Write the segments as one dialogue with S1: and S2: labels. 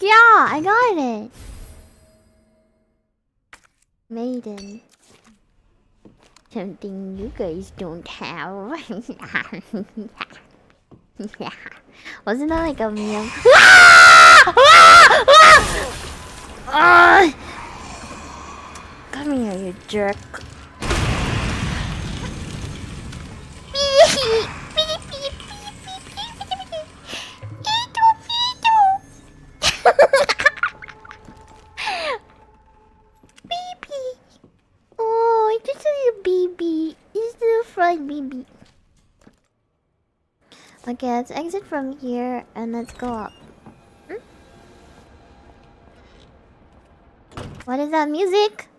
S1: Yeah, I got it. Maiden. Something you guys don't have. Wasn't that like a meme? Come here, you jerk. Oh, it's just a little baby. It's a little frog baby. Okay, let's exit from here and let's go up. What is that music?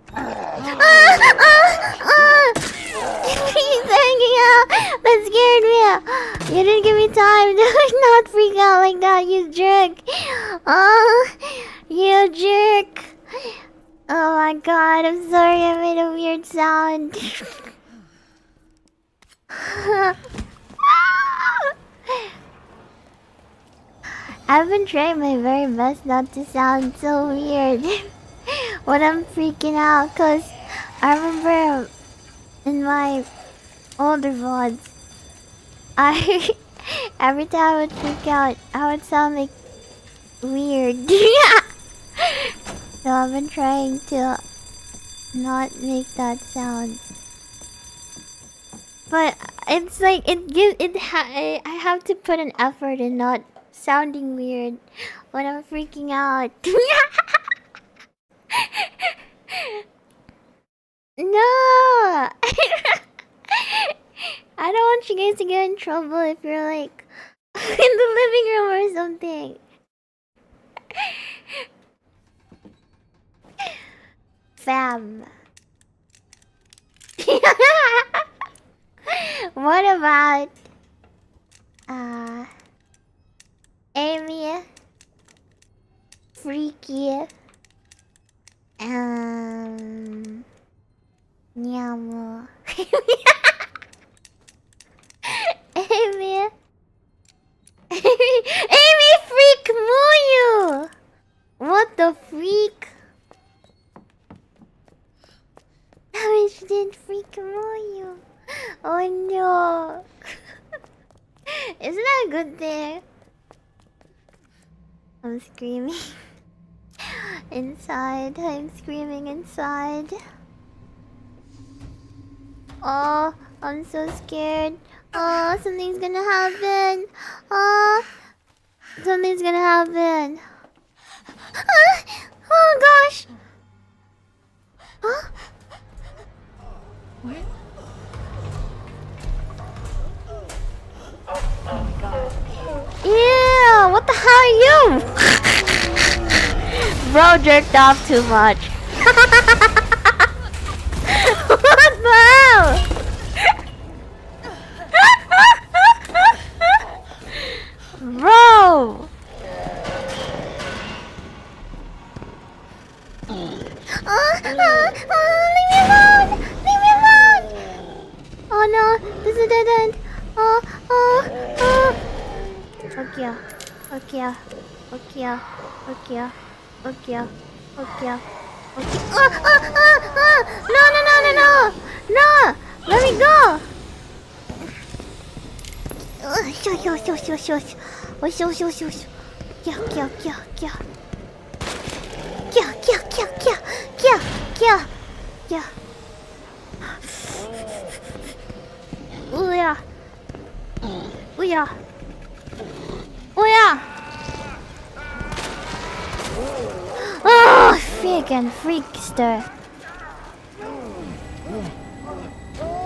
S1: He's hanging out. That scared me. You didn't give me time to not freak out like that, you jerk. Oh, you jerk. Oh my god, I'm sorry I made a weird sound. I've been trying my very best not to sound so weird when I'm freaking out, cause I remember in my older VODs, every time I would freak out, I would sound like weird. So I've been trying to not make that sound, but it's like I have to put an effort in not sounding weird when I'm freaking out. No! I don't want you guys to get in trouble if you're like in the living room or something. Fam. What about Amy, Freaky, Nyamu. Amy, Amy, Freak Muyu. What the freak? I wish she didn't Freak Muyu. Oh no. Isn't that a good thing? I'm screaming inside. I'm screaming inside. Oh, I'm so scared. Oh, something's gonna happen. Oh, something's gonna happen. Oh gosh. Huh? What? Oh my god. Ew, what the hell are you? Bro jerked off too much. What the hell? Bro. Leave me alone. Leave me alone. Oh no, this is a dead end. Oh. Okay. No! Let me go! Oh yeah! Oh, freaking freakster!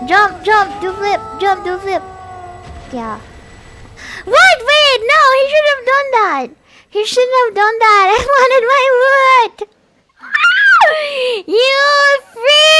S1: Jump, do flip! Yeah. What? Wait, no! He should have done that! He shouldn't have done that! I wanted my wood! You freak!